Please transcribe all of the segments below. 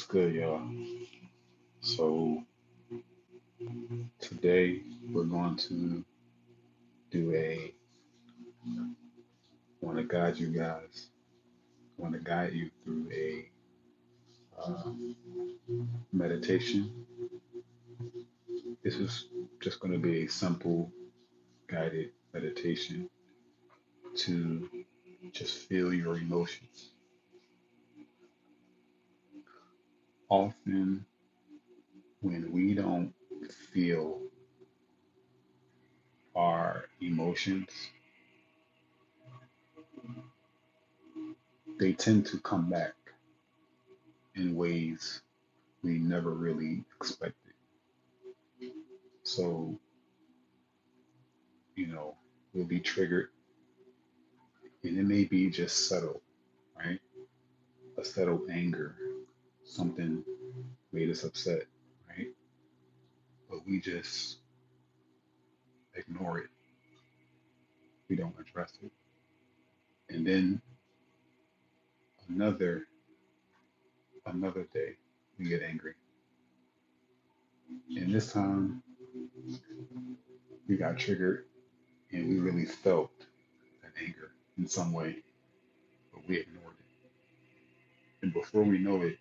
What's good, y'all? So today we're going to do a want to guide you guys, want to guide you through a uh, meditation. This is just going to be a simple guided meditation to just feel your emotions. Often, when we don't feel our emotions, they tend to come back in ways we never really expected. So, you know, we'll be triggered, and it may be just subtle, right? A subtle anger, something made us upset, right? But we just ignore it. We don't address it. And then another another day, we get angry. And this time we got triggered and we really felt that anger in some way, but we ignored it. And before we know it,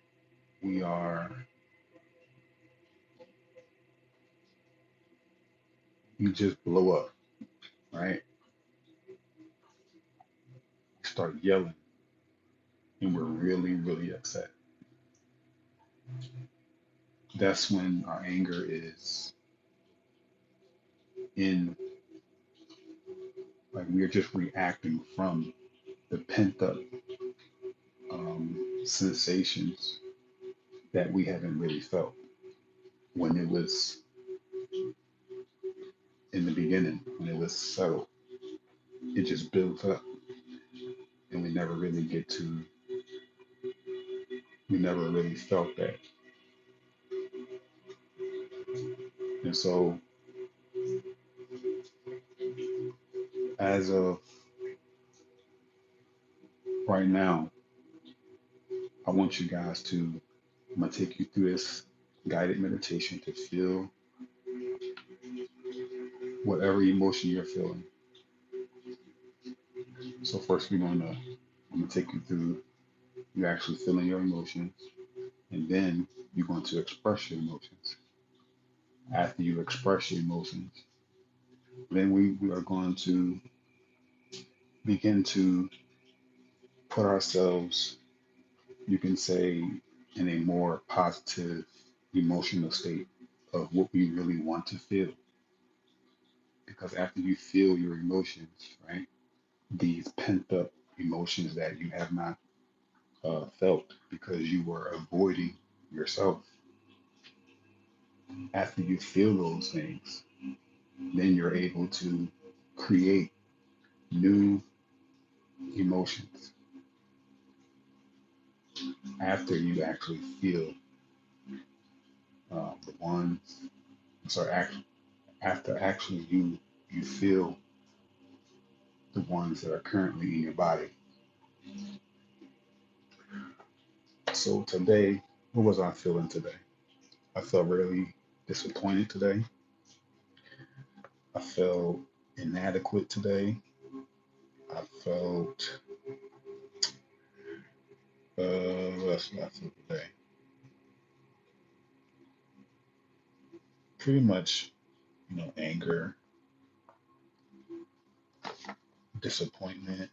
we are we just blow up, right? We start yelling and we're really, really upset. That's when our anger is in, like, we're just reacting from the pent up sensations that we haven't really felt when it was in the beginning, when it was subtle. It just builds up, and we never really felt that. And so, as of right now, I want you guys to, I'm going to take you through this guided meditation to feel whatever emotion you're feeling. So, first, I'm going to take you through you actually feeling your emotions, and then you're going to express your emotions. After you express your emotions, then we are going to begin to put ourselves, you can say, in a more positive emotional state of what we really want to feel. Because after you feel your emotions, right, these pent up emotions that you have not felt because you were avoiding yourself, after you feel those things, then you're able to create new emotions after you actually feel the ones, sorry, after actually you feel the ones that are currently in your body. So today, what was I feeling today? I felt really disappointed today. I felt inadequate today. I felt, what else did I feel today? Pretty much, anger, disappointment,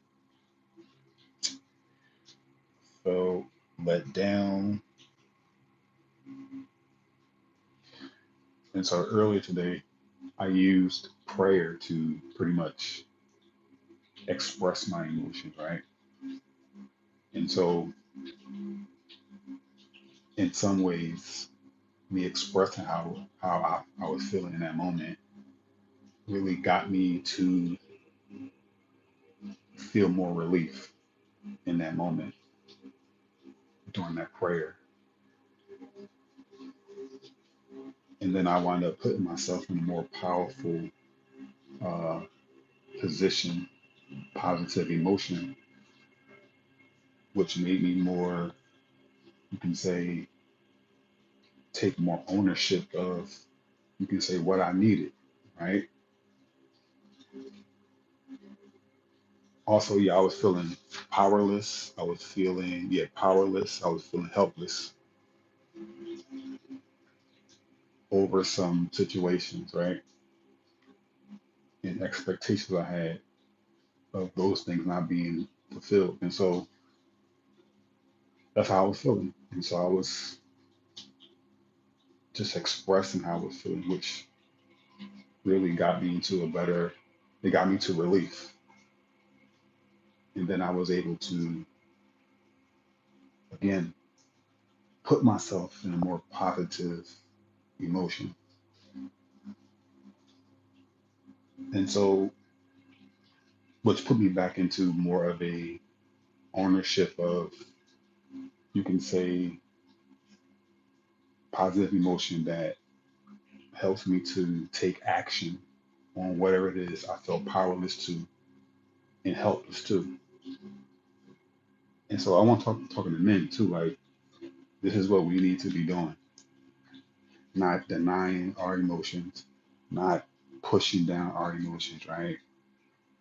felt let down. And so earlier today, I used prayer to pretty much express my emotions, right? And so, in some ways, me expressing how I was feeling in that moment really got me to feel more relief in that moment during that prayer. And then I wound up putting myself in a more powerful uh, position, positive emotion, which made me more, you can say, take more ownership of, you can say, what I needed, right? Also, yeah, I was feeling powerless. I was feeling, yeah, powerless. I was feeling helpless over some situations, right? And expectations I had of those things not being fulfilled. And so that's how I was feeling. And so I was just expressing how I was feeling, which really got me into a better, it got me to relief. And then I was able to, again, put myself in a more positive emotion. And so, which put me back into more of a ownership of, you can say, positive emotion that helps me to take action on whatever it is I felt powerless to and helpless to. And so I want to talking to men too, like this is what we need to be doing, not denying our emotions, not pushing down our emotions, right?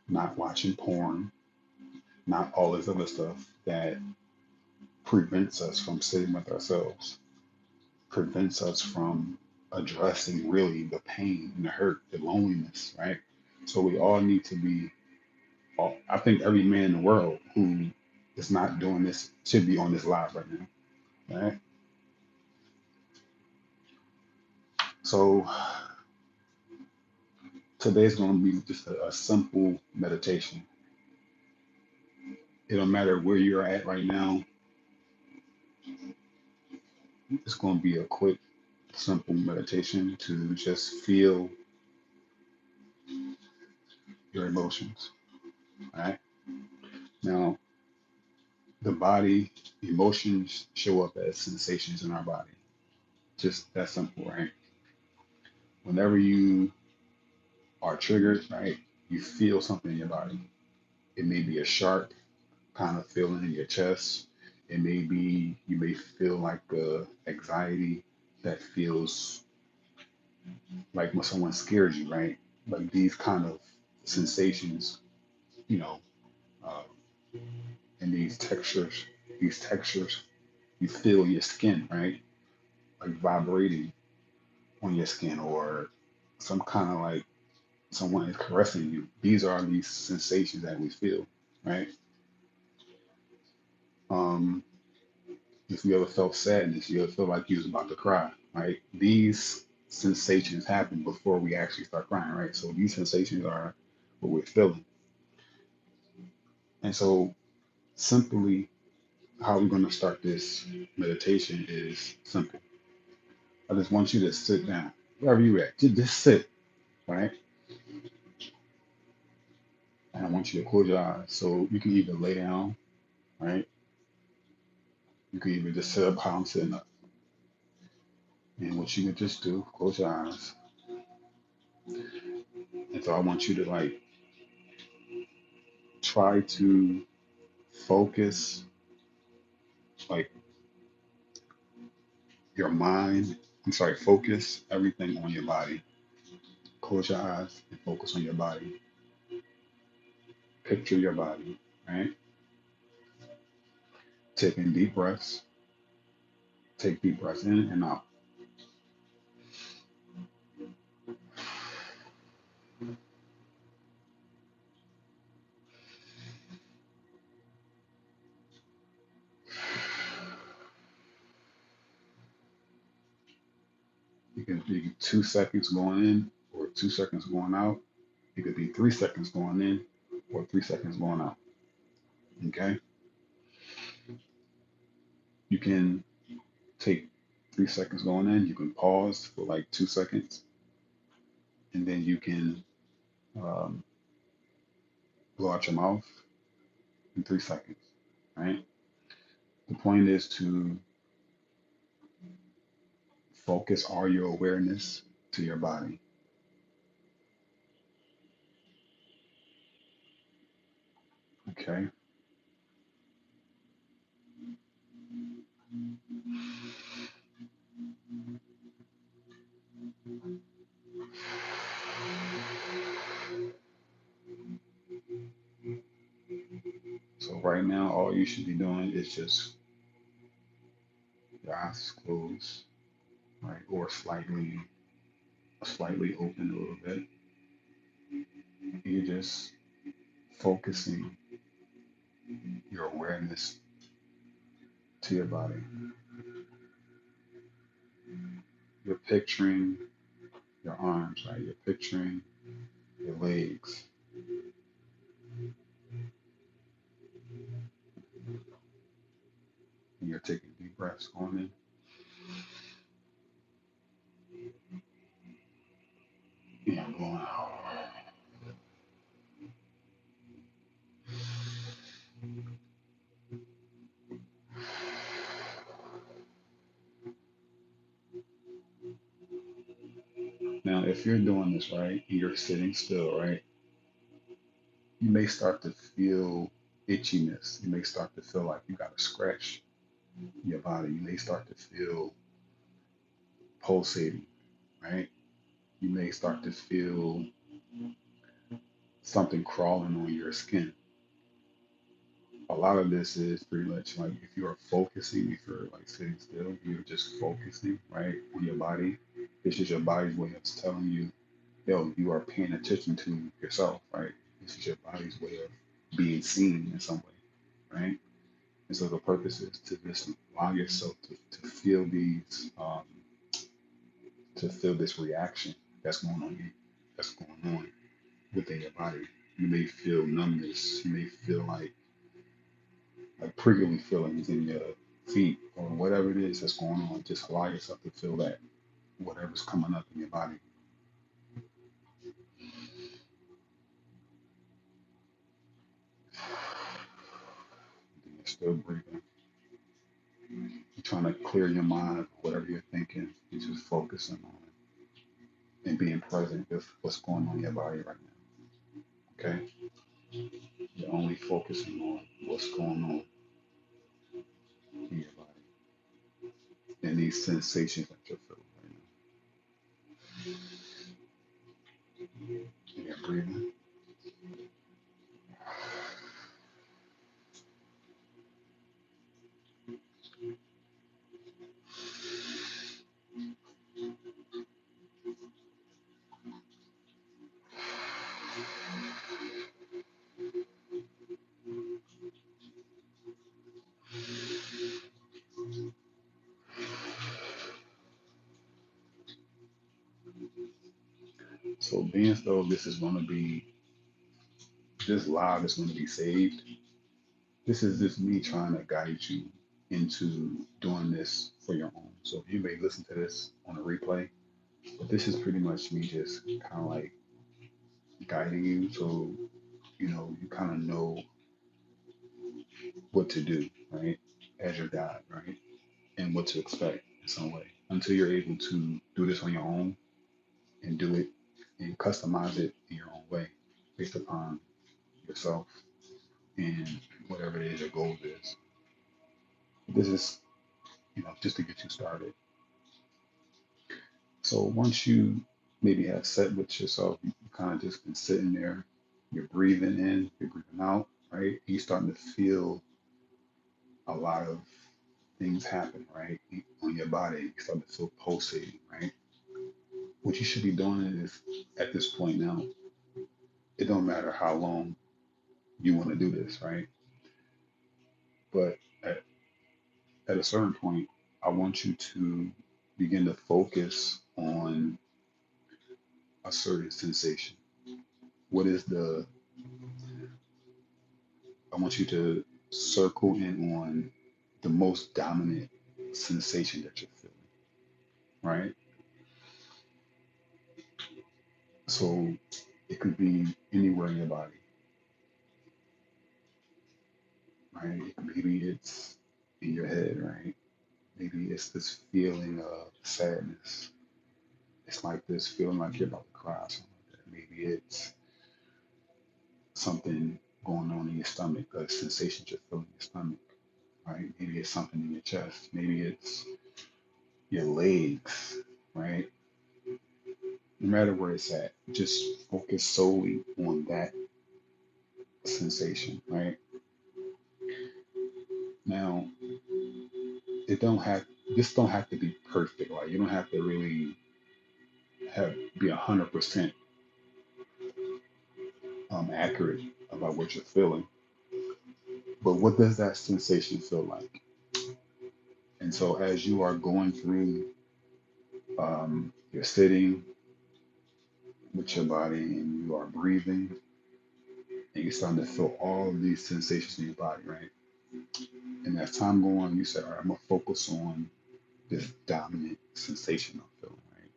Not watching porn, not all this other stuff that prevents us from sitting with ourselves, prevents us from addressing really the pain and the hurt, the loneliness, right? So we all need to be, I think every man in the world who is not doing this should be on this live right now, right? So today's going to be just a simple meditation. It don't matter where you're at right now. It's going to be a quick, simple meditation to just feel your emotions, right? Now, the body, emotions show up as sensations in our body. Just that simple, right? Whenever you are triggered, right, you feel something in your body. It may be a sharp kind of feeling in your chest. It may be, you may feel like anxiety that feels like when someone scares you, right? Like these kind of sensations, you know, uh, and these textures you feel in your skin, right? Like vibrating on your skin or some kind of like someone is caressing you. These are these sensations that we feel, right? Um, if you ever felt sadness, you ever feel like you was about to cry, right? These sensations happen before we actually start crying, right? So these sensations are what we're feeling. And so simply how we're going to start this meditation is simple. I just want you to sit down, wherever you at, just sit, right? And I want you to close your eyes. So you can either lay down, right? You can either just sit up how I'm sitting up. And what you can just do, close your eyes. And so I want you to like try to focus like your mind. I'm sorry, focus everything on your body. Close your eyes and focus on your body. Picture your body, right? Taking deep breaths. Take deep breaths in and out. You can be 2 seconds going in or 2 seconds going out. It could be 3 seconds going in or 3 seconds going out. Okay. You can take 3 seconds going in. You can pause for like 2 seconds, and then you can um, blow out your mouth in 3 seconds. Right. The point is to focus all your awareness to your body. Okay. So right now, all you should be doing is just your eyes closed, right, or slightly open a little bit. You're just focusing your awareness to your body. You're picturing your arms, right? You're picturing your legs. And you're taking deep breaths going in and going out. Now, if you're doing this right, and you're sitting still, right, you may start to feel itchiness. You may start to feel like you got a scratch in your body. You may start to feel pulsating, right? You may start to feel something crawling on your skin. A lot of this is pretty much like if you are focusing, if you're like sitting still, you're just focusing, right, on your body. This is your body's way of telling you, yo, you are paying attention to yourself, right? This is your body's way of being seen in some way, right? And so the purpose is to just allow yourself to feel this reaction that's going on, that's going on within your body. You may feel numbness. You may feel like prickly feelings in your feet or whatever it is that's going on. Just allow yourself to feel that whatever's coming up in your body. And you're still breathing. You're trying to clear your mind of whatever you're thinking. You're just focusing on it and being present with what's going on in your body right now. Okay? You're only focusing on what's going on in your body and these sensations that you're feeling right now. And you're breathing. So being as though this live is going to be saved, this is just me trying to guide you into doing this for your own. So you may listen to this on a replay, but this is pretty much me just kind of like guiding you so you kind of know what to do, right? As your guide, right? And what to expect in some way until you're able to do this on your own and do it and customize it in your own way based upon yourself and whatever it is your goal is. This is, just to get you started. So once you maybe have set with yourself, you kind of just been sitting there, you're breathing in, you're breathing out, right? You're starting to feel a lot of things happen, right? On your body, you start to feel pulsating, right? What you should be doing is at this point now, it don't matter how long you want to do this, right? But at a certain point, I want you to begin to focus on a certain sensation. What is the, I want you to circle in on the most dominant sensation that you're feeling, right? So it could be anywhere in your body, right? Maybe it's in your head, right? Maybe it's this feeling of sadness. It's like this feeling like you're about to cry, or something like that. Maybe it's something going on in your stomach, a sensation you're feeling in your stomach, right? Maybe it's something in your chest. Maybe it's your legs, right? No matter where it's at, just focus solely on that sensation, right? Now, it don't have this don't have to be perfect. Like you don't have to really have be 100% accurate about what you're feeling. But what does that sensation feel like? And so as you are going through, you're sitting with your body and you are breathing and you're starting to feel all of these sensations in your body, right? And as time go on, you say, all right, I'm gonna focus on this dominant sensation I'm feeling, right?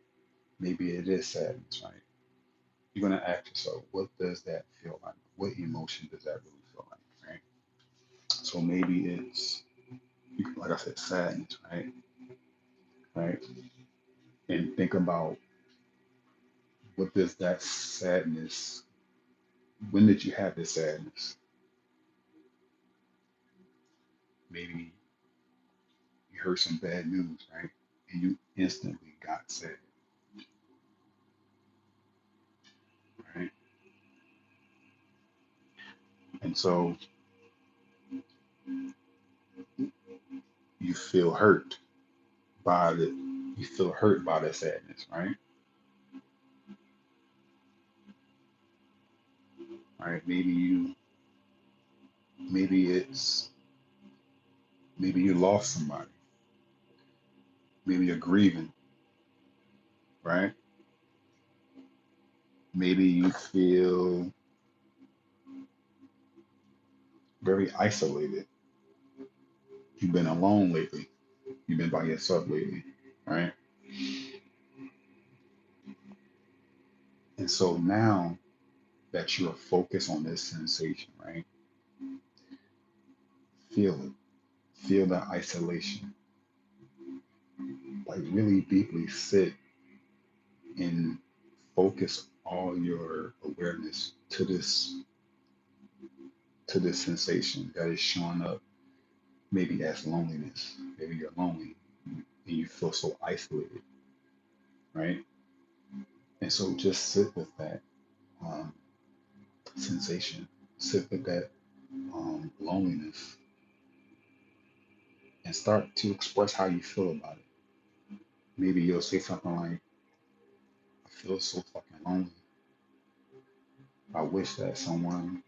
Maybe it is sadness, right? You're gonna ask yourself, what does that feel like? What emotion does that really feel like, right? So maybe it's, like I said, sadness, right? Right? And think about what does that sadness, when did you have this sadness? Maybe you heard some bad news, right? And you instantly got sad, right? And so you feel hurt by the, you feel hurt by that sadness, right? Right? Maybe it's, maybe you lost somebody. Maybe you're grieving, right? Maybe you feel very isolated. You've been alone lately. You've been by yourself lately, right? And so now that you're focused on this sensation, right? Feel it. Feel that isolation. Like really deeply sit and focus all your awareness to this sensation that is showing up maybe as loneliness. Maybe you're lonely and you feel so isolated, right? And so just sit with that um, sensation, sit with that loneliness, and start to express how you feel about it. Maybe you'll say something like, I feel so fucking lonely. I wish that someone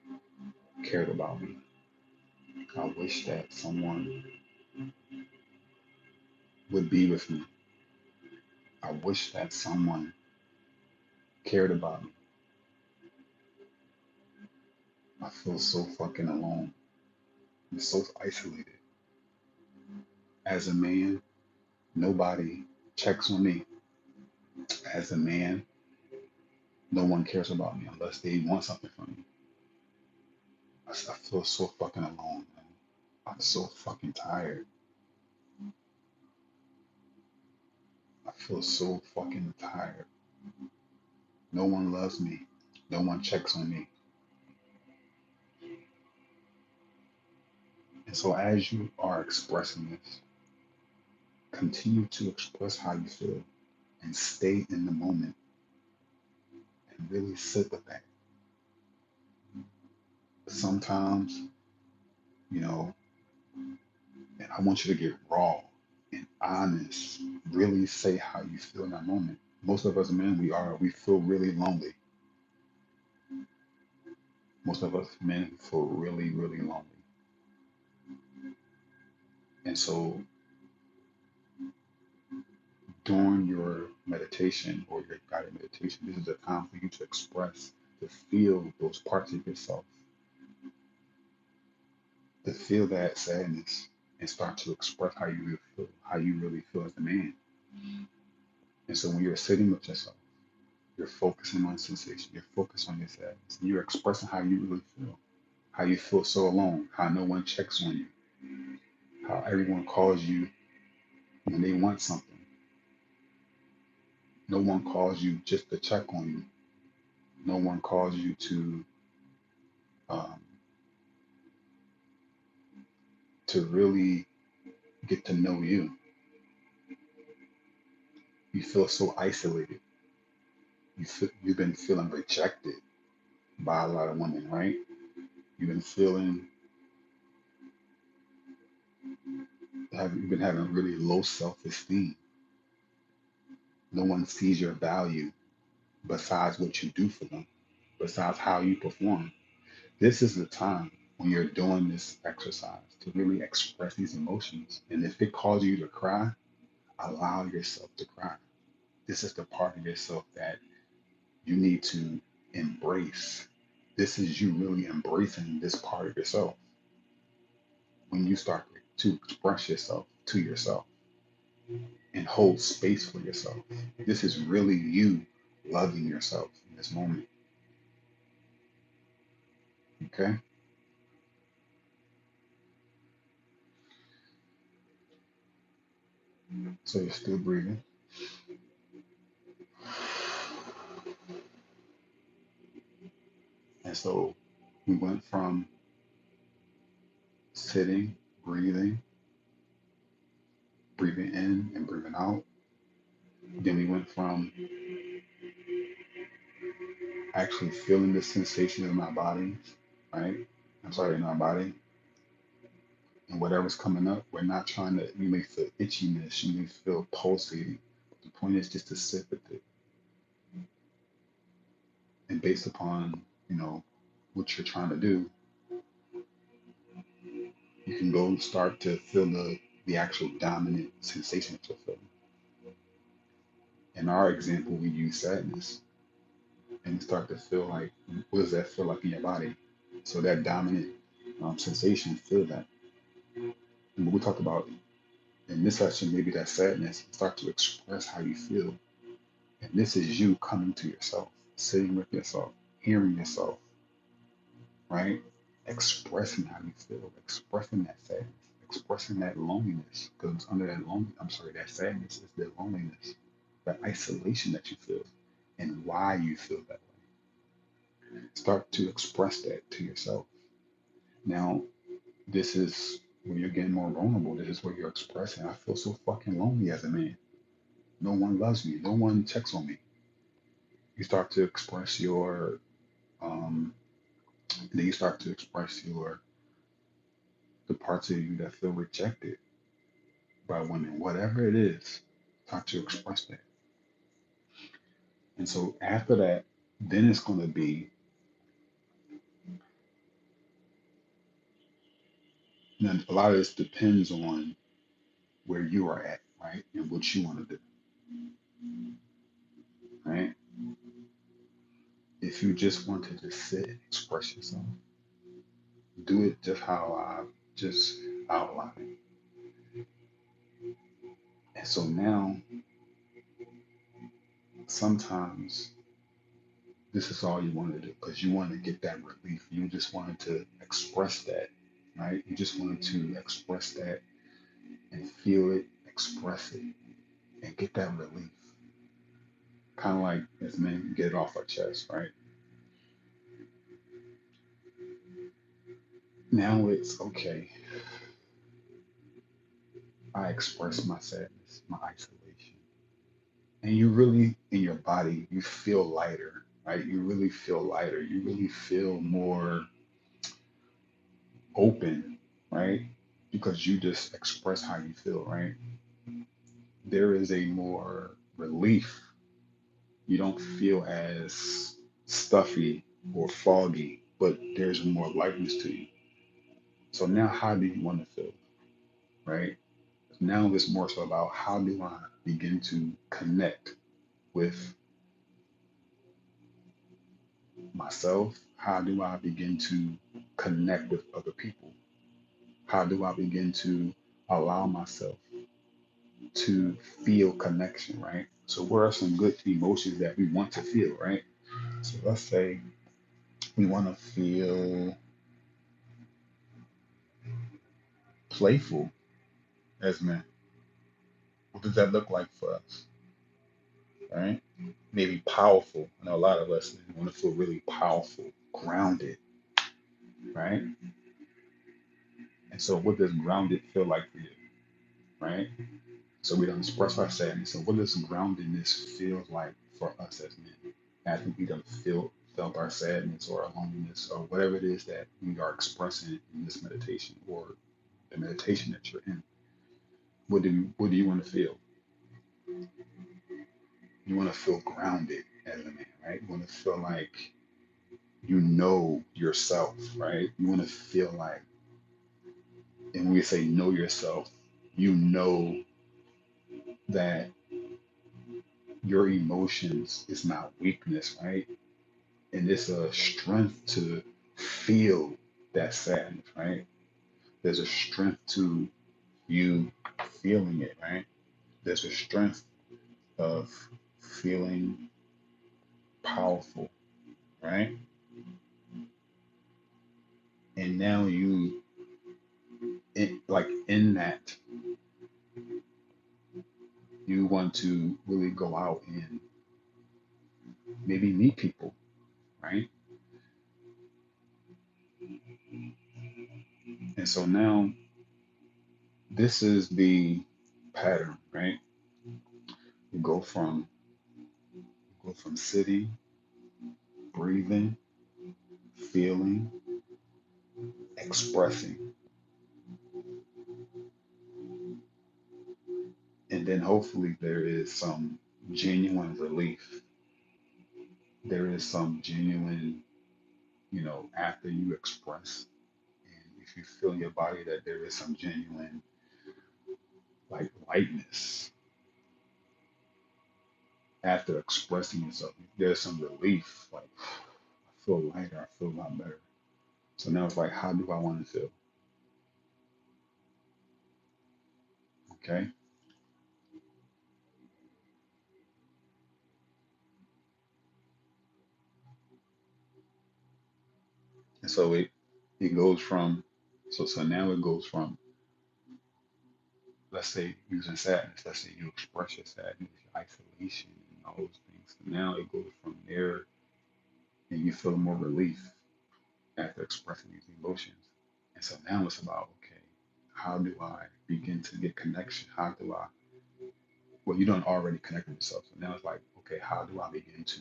cared about me. I wish that someone would be with me. I wish that someone cared about me. I feel so fucking alone. I'm so isolated. As a man, nobody checks on me. As a man, no one cares about me unless they want something from me. I feel so fucking alone, man. I'm so fucking tired. I feel so fucking tired. No one loves me. No one checks on me. And so as you are expressing this, continue to express how you feel and stay in the moment and really sit with that. Sometimes, you know, and I want you to get raw and honest. Really say how you feel in that moment. Most of us men, we feel really lonely. Most of us men feel really, really lonely. And so during your meditation or your guided meditation, this is a time for you to express, to feel those parts of yourself, to feel that sadness and start to express how you really feel, how you really feel as a man. And so when you're sitting with yourself, you're focusing on sensation, you're focused on your sadness, and you're expressing how you really feel, how you feel so alone, how no one checks on you, how everyone calls you when they want something. No one calls you just to check on you. No one calls you um, to really get to know you. You feel so isolated. You've been feeling rejected by a lot of women, right? You've been feeling have been having really low self-esteem. No one sees your value besides what you do for them, besides how you perform. This is the time when you're doing this exercise to really express these emotions. And if it causes you to cry, allow yourself to cry. This is the part of yourself that you need to embrace. This is you really embracing this part of yourself when you start to express yourself to yourself and hold space for yourself. This is really you loving yourself in this moment. Okay? So you're still breathing. And so we went from sitting, breathing, breathing in and breathing out. Then we went from actually feeling the sensation in my body, right? I'm sorry, in our body. And whatever's coming up, we're not trying to, you may feel itchiness, you may feel pulsating. The point is just to sit with it. And based upon, what you're trying to do, you can go and start to feel the actual dominant sensation that you're feeling. In our example, we use sadness and you start to feel like, what does that feel like in your body? So that dominant sensation, feel that. And what we talked about in this session, maybe that sadness, start to express how you feel. And this is you coming to yourself, sitting with yourself, hearing yourself, right? Expressing how you feel, expressing that sadness, expressing that loneliness. Because under that that sadness is the loneliness, the isolation that you feel, and why you feel that way. Start to express that to yourself. Now, this is when you're getting more vulnerable. This is where you're expressing, I feel so fucking lonely as a man. No one loves me. No one checks on me. You start to express your, um, then you start to express the parts of you that feel rejected by women, whatever it is, start to express that. And so after that, then it's going to be, a lot of this depends on where you are at, right? And what you want to do, right? If you just want to just sit and express yourself, do it just how I just outlined. And so now, sometimes this is all you want to do because you want to get that relief. You just wanted to express that, right? You just wanted to express that and feel it, express it, and get that relief. Kind of like as men get it off our chest, right? Now it's okay. I express my sadness, my isolation. And you really, in your body, you feel lighter, right? You really feel lighter. You really feel more open, right? Because you just express how you feel, right? There is a more relief. You don't feel as stuffy or foggy, but there's more lightness to you. So now, how do you want to feel, right? Now it's more so about how do I begin to connect with myself? How do I begin to connect with other people? How do I begin to allow myself to feel connection, right? So, what are some good emotions that we want to feel, right? So, let's say we want to feel playful as men. What does that look like for us, right? Maybe powerful. I know a lot of us want to feel really powerful, grounded, right? And so, what does grounded feel like for you, right? So we don't express our sadness. So what does groundedness feel like for us as men? After we don't felt our sadness or our loneliness or whatever it is that we are expressing in this meditation or the meditation that you're in. what do you want to feel? You want to feel grounded as a man, right? You want to feel like you know yourself, right? You want to feel like, and when we say know yourself, you know that your emotions is not weakness, right? And it's a strength to feel that sadness, right? There's a strength to you feeling it, right? There's a strength of feeling powerful, right? And now like in that, you want to really go out and maybe meet people, right? And so now this is the pattern, right? You go from sitting, breathing, feeling, expressing, and then hopefully there is some genuine relief. There is some genuine, after you express, and if you feel in your body that there is some genuine like lightness after expressing yourself. There's some relief, like I feel lighter, I feel a lot better. So now it's like, how do I want to feel? Okay. And so it goes from so now it goes from, let's say, using sadness, let's say you express your sadness, your isolation and all those things. So now it goes from there and you feel more relief after expressing these emotions. And so now it's about, okay, how do I begin to get connection? How do I, well, you don't already connect with yourself. So now it's like, okay, how do I begin to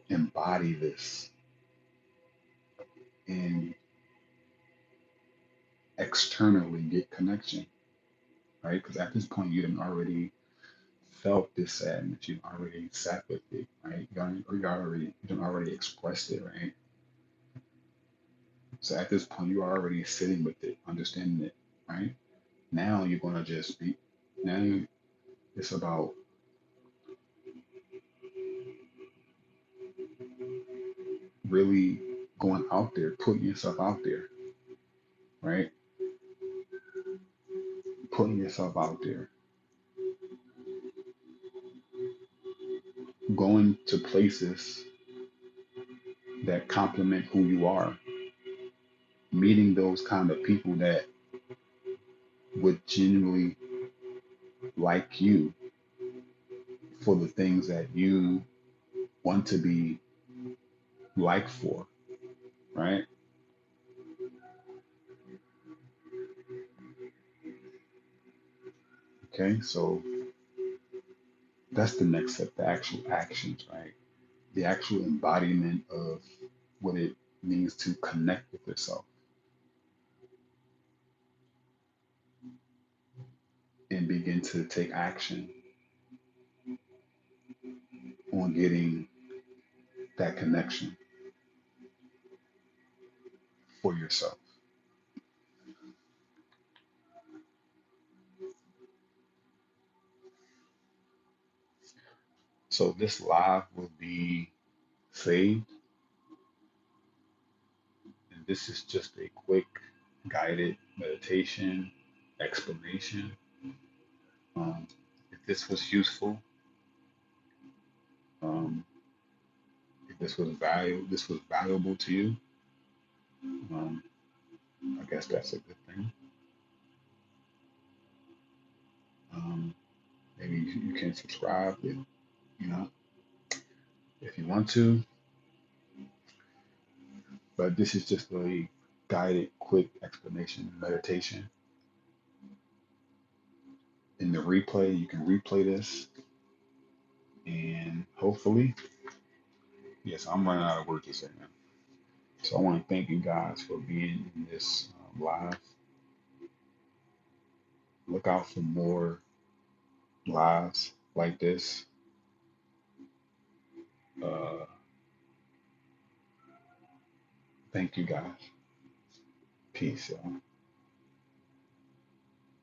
embody this and externally get connection, right? Because at this point, you done already felt this sadness. You already sat with it, right? You done already expressed it, right? So at this point, you are already sitting with it, understanding it, right? Now you're gonna just be. Now it's about really going out there, putting yourself out there, right? Putting yourself out there, going to places that complement who you are, meeting those kind of people that would genuinely like you for the things that you want to be liked for, right? Okay, so that's the next step, the actual actions, right? The actual embodiment of what it means to connect with yourself and begin to take action on getting that connection for yourself. So this live will be saved, and this is just a quick guided meditation explanation. If this was useful, um, if this was valuable to you, um, I guess that's a good thing. Um, maybe you can subscribe you know, if you want to, but this is just a guided, quick explanation meditation. In the replay, you can replay this, and hopefully, yes, I'm running out of words to say now. So I want to thank you guys for being in this live. Look out for more lives like this. Uh, thank you guys. Peace, y'all.